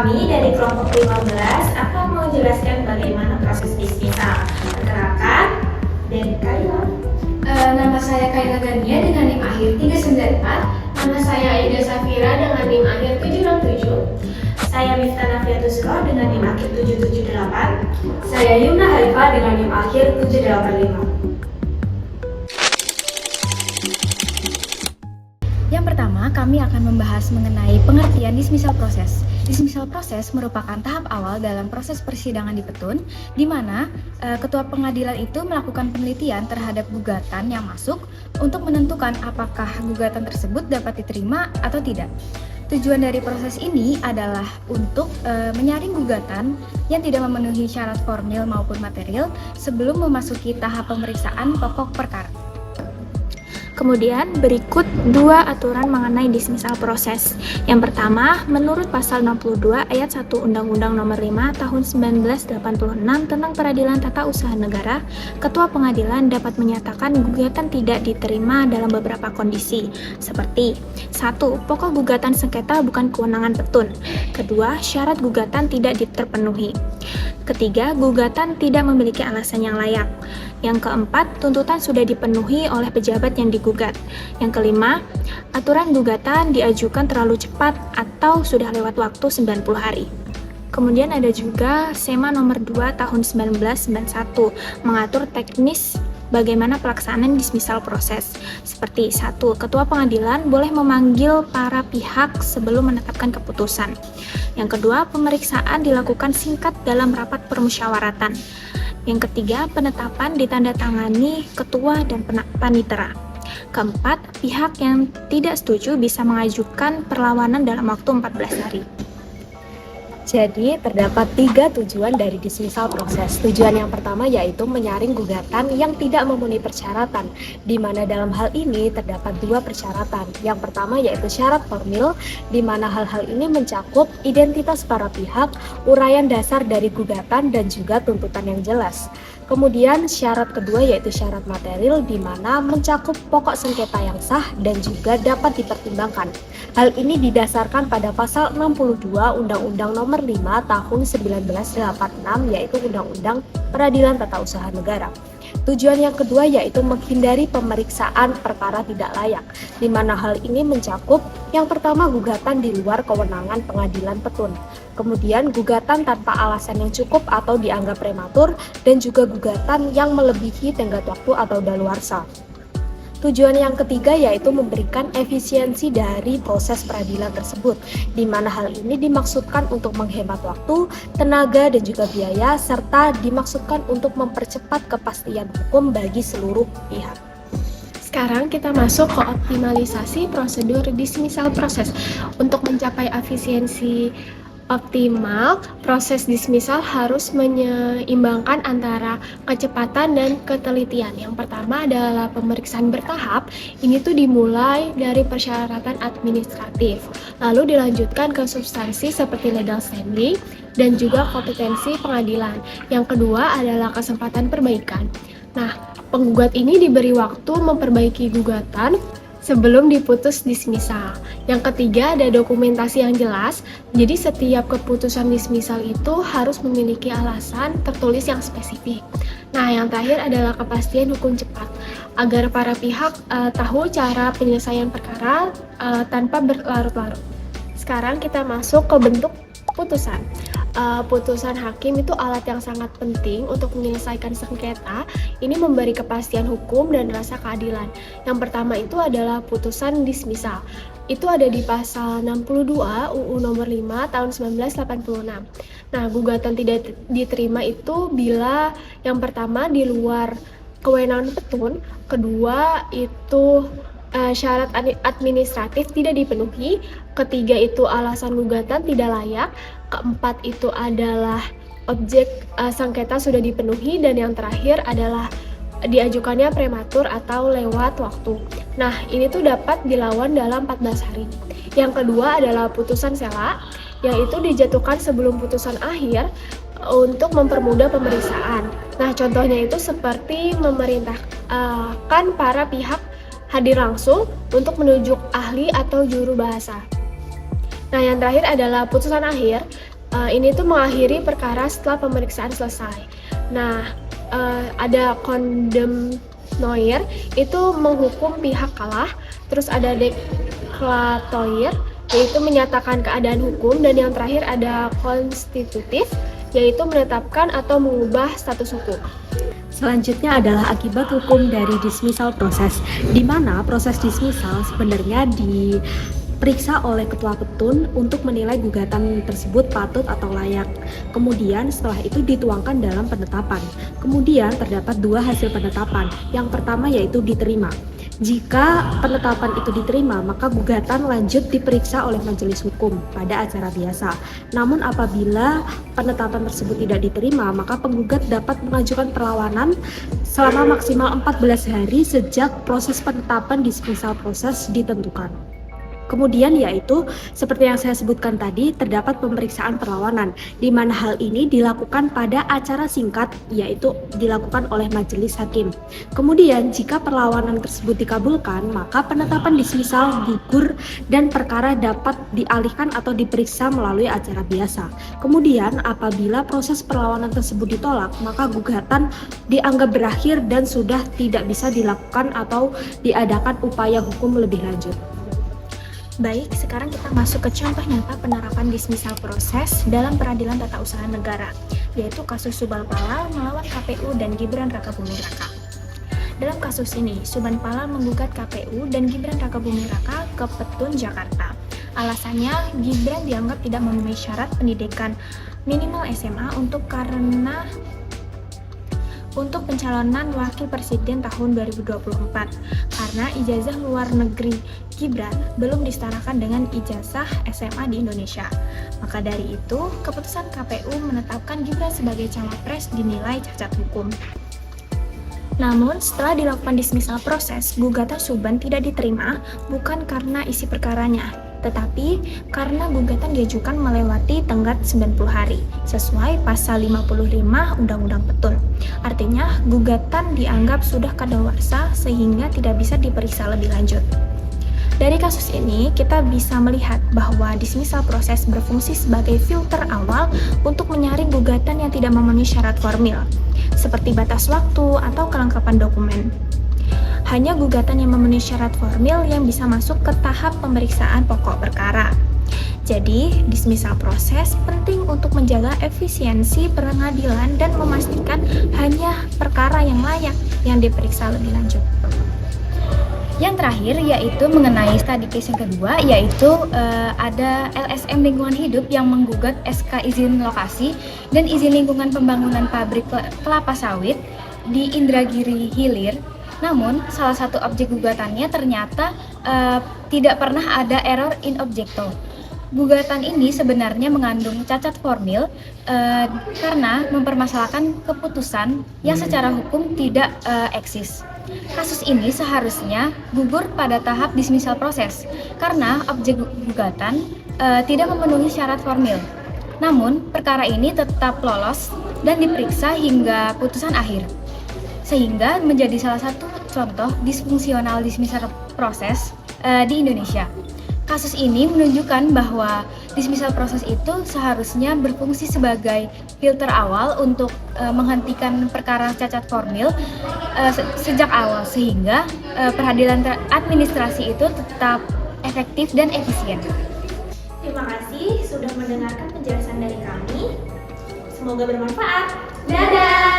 Kami dari kelompok 15 akan menjelaskan bagaimana proses dismisal. Perkenalkan, dan kalian. Nama saya Kaila Gania dengan NIM akhir 394. Nama saya Aida Safira dengan NIM akhir 767. Saya Miftah Nafiatusro dengan NIM akhir 778. Saya Yumna Harifa dengan NIM akhir 785. Yang pertama, kami akan membahas mengenai pengertian dismissal proses. Dismissal proses merupakan tahap awal dalam proses persidangan di Petun, di mana ketua pengadilan itu melakukan penelitian terhadap gugatan yang masuk untuk menentukan apakah gugatan tersebut dapat diterima atau tidak. Tujuan dari proses ini adalah untuk menyaring gugatan yang tidak memenuhi syarat formil maupun material sebelum memasuki tahap pemeriksaan pokok perkara. Kemudian berikut dua aturan mengenai dismissal proses. Yang pertama, menurut pasal 62 ayat 1 Undang-Undang Nomor 5 Tahun 1986 tentang Peradilan Tata Usaha Negara, ketua pengadilan dapat menyatakan gugatan tidak diterima dalam beberapa kondisi, seperti 1. Pokok gugatan sengketa bukan kewenangan Petun. 2. Syarat gugatan tidak terpenuhi. 3. Gugatan tidak memiliki alasan yang layak. Yang keempat, tuntutan sudah dipenuhi oleh pejabat yang digugat. Yang kelima, aturan gugatan diajukan terlalu cepat atau sudah lewat waktu 90 hari. Kemudian ada juga SEMA nomor 2 tahun 1991 mengatur teknis bagaimana pelaksanaan dismissal proses. Seperti 1. Ketua pengadilan boleh memanggil para pihak sebelum menetapkan keputusan. Yang kedua, pemeriksaan dilakukan singkat dalam rapat permusyawaratan. Yang ketiga, penetapan ditandatangani ketua dan panitera. Keempat, pihak yang tidak setuju bisa mengajukan perlawanan dalam waktu 14 hari. Jadi, terdapat 3 tujuan dari dismissal proses. Tujuan yang pertama yaitu menyaring gugatan yang tidak memenuhi persyaratan, di mana dalam hal ini terdapat 2 persyaratan. Yang pertama yaitu syarat formil, di mana hal-hal ini mencakup identitas para pihak, uraian dasar dari gugatan, dan juga tuntutan yang jelas. Kemudian syarat kedua yaitu syarat material, di mana mencakup pokok sengketa yang sah dan juga dapat dipertimbangkan. Hal ini didasarkan pada pasal 62 Undang-Undang Nomor 5 Tahun 1986 yaitu Undang-Undang Peradilan Tata Usaha Negara. Tujuan yang kedua yaitu menghindari pemeriksaan perkara tidak layak, di mana hal ini mencakup yang pertama gugatan di luar kewenangan pengadilan Petun, kemudian gugatan tanpa alasan yang cukup atau dianggap prematur, dan juga gugatan yang melebihi tenggat waktu atau daluarsa. Tujuan yang ketiga yaitu memberikan efisiensi dari proses peradilan tersebut, di mana hal ini dimaksudkan untuk menghemat waktu, tenaga, dan juga biaya, serta dimaksudkan untuk mempercepat kepastian hukum bagi seluruh pihak. Sekarang kita masuk ke optimalisasi prosedur dismissal proses. Untuk mencapai efisiensi optimal, proses dismissal harus menyeimbangkan antara kecepatan dan ketelitian. Yang pertama adalah pemeriksaan bertahap. Ini tuh dimulai dari persyaratan administratif, lalu dilanjutkan ke substansi seperti legal standing dan juga kompetensi pengadilan. Yang kedua adalah kesempatan perbaikan. Nah, penggugat ini diberi waktu memperbaiki gugatan sebelum diputus dismissal. Yang ketiga ada dokumentasi yang jelas. Jadi setiap keputusan dismissal itu harus memiliki alasan tertulis yang spesifik. Nah, yang terakhir adalah kepastian hukum cepat agar para pihak tahu cara penyelesaian perkara tanpa berlarut-larut. Sekarang kita masuk ke bentuk putusan. Putusan hakim itu alat yang sangat penting untuk menyelesaikan sengketa. Ini memberi kepastian hukum dan rasa keadilan. Yang pertama itu adalah putusan dismissal. Itu ada di pasal 62 UU nomor 5 tahun 1986. Nah, gugatan tidak diterima itu bila yang pertama di luar kewenangan Petun, kedua itu syarat administratif tidak dipenuhi, ketiga itu alasan gugatan tidak layak, keempat itu adalah objek sengketa sudah dipenuhi, dan yang terakhir adalah diajukannya prematur atau lewat waktu. Nah, ini tuh dapat dilawan dalam 14 hari. Yang kedua adalah putusan sela, yaitu dijatuhkan sebelum putusan akhir untuk mempermudah pemeriksaan. Nah, contohnya itu seperti memerintahkan para pihak hadir langsung untuk menunjuk ahli atau juru bahasa. Nah, yang terakhir adalah putusan akhir. Ini tuh mengakhiri perkara setelah pemeriksaan selesai. Nah, ada condemnoir itu menghukum pihak kalah, terus ada declaratoir yaitu menyatakan keadaan hukum, dan yang terakhir ada constitutive yaitu menetapkan atau mengubah status hukum. Selanjutnya adalah akibat hukum dari dismissal proses, di mana proses dismissal sebenarnya diperiksa oleh ketua petun untuk menilai gugatan tersebut patut atau layak. Kemudian setelah itu dituangkan dalam penetapan. Kemudian terdapat dua hasil penetapan. Yang pertama yaitu diterima. Jika penetapan itu diterima, maka gugatan lanjut diperiksa oleh majelis hukum pada acara biasa. Namun apabila penetapan tersebut tidak diterima, maka penggugat dapat mengajukan perlawanan selama maksimal 14 hari sejak proses penetapan dismissal proses ditentukan. Kemudian yaitu seperti yang saya sebutkan tadi, terdapat pemeriksaan perlawanan, di mana hal ini dilakukan pada acara singkat, yaitu dilakukan oleh majelis hakim. Kemudian jika perlawanan tersebut dikabulkan, maka penetapan dismissal gugur dan perkara dapat dialihkan atau diperiksa melalui acara biasa. Kemudian apabila proses perlawanan tersebut ditolak, maka gugatan dianggap berakhir dan sudah tidak bisa dilakukan atau diadakan upaya hukum lebih lanjut. Baik, sekarang kita masuk ke contoh nyata penerapan dismissal proses dalam peradilan tata usaha negara, yaitu kasus Subhan Palal melawan KPU dan Gibran Rakabuming Raka. Dalam kasus ini, Subhan Palal menggugat KPU dan Gibran Rakabuming Raka ke Petun Jakarta. Alasannya, Gibran dianggap tidak memenuhi syarat pendidikan minimal SMA untuk pencalonan wakil presiden tahun 2024 karena ijazah luar negeri Gibran belum disetarakan dengan ijazah SMA di Indonesia. Maka dari itu, keputusan KPU menetapkan Gibran sebagai cawapres dinilai cacat hukum. Namun, setelah dilakukan dismissal proses, gugatan Subhan tidak diterima bukan karena isi perkaranya, tetapi karena gugatan diajukan melewati tenggat 90 hari sesuai pasal 55 Undang-Undang Petun. Artinya, gugatan dianggap sudah kadaluarsa sehingga tidak bisa diperiksa lebih lanjut. Dari kasus ini, kita bisa melihat bahwa dismissal proses berfungsi sebagai filter awal untuk menyaring gugatan yang tidak memenuhi syarat formil, seperti batas waktu atau kelengkapan dokumen. Hanya gugatan yang memenuhi syarat formil yang bisa masuk ke tahap pemeriksaan pokok perkara. Jadi, dismissal proses penting untuk menjaga efisiensi pengadilan dan memastikan hanya perkara yang layak yang diperiksa lebih lanjut. Yang terakhir yaitu mengenai study case yang kedua, yaitu ada LSM Lingkungan Hidup yang menggugat SK izin lokasi dan izin lingkungan pembangunan pabrik kelapa sawit di Indragiri Hilir. Namun, salah satu objek gugatannya ternyata tidak pernah ada error in objecto. Gugatan ini sebenarnya mengandung cacat formil karena mempermasalahkan keputusan yang secara hukum tidak eksis. Kasus ini seharusnya gugur pada tahap dismissal proses karena objek gugatan tidak memenuhi syarat formil. Namun, perkara ini tetap lolos dan diperiksa hingga putusan akhir, sehingga menjadi salah satu contoh disfungsional dismissal proses di Indonesia. Kasus ini menunjukkan bahwa dismissal proses itu seharusnya berfungsi sebagai filter awal untuk menghentikan perkara cacat formil sejak awal, sehingga peradilan administrasi itu tetap efektif dan efisien. Terima kasih sudah mendengarkan penjelasan dari kami. Semoga bermanfaat. Dadah!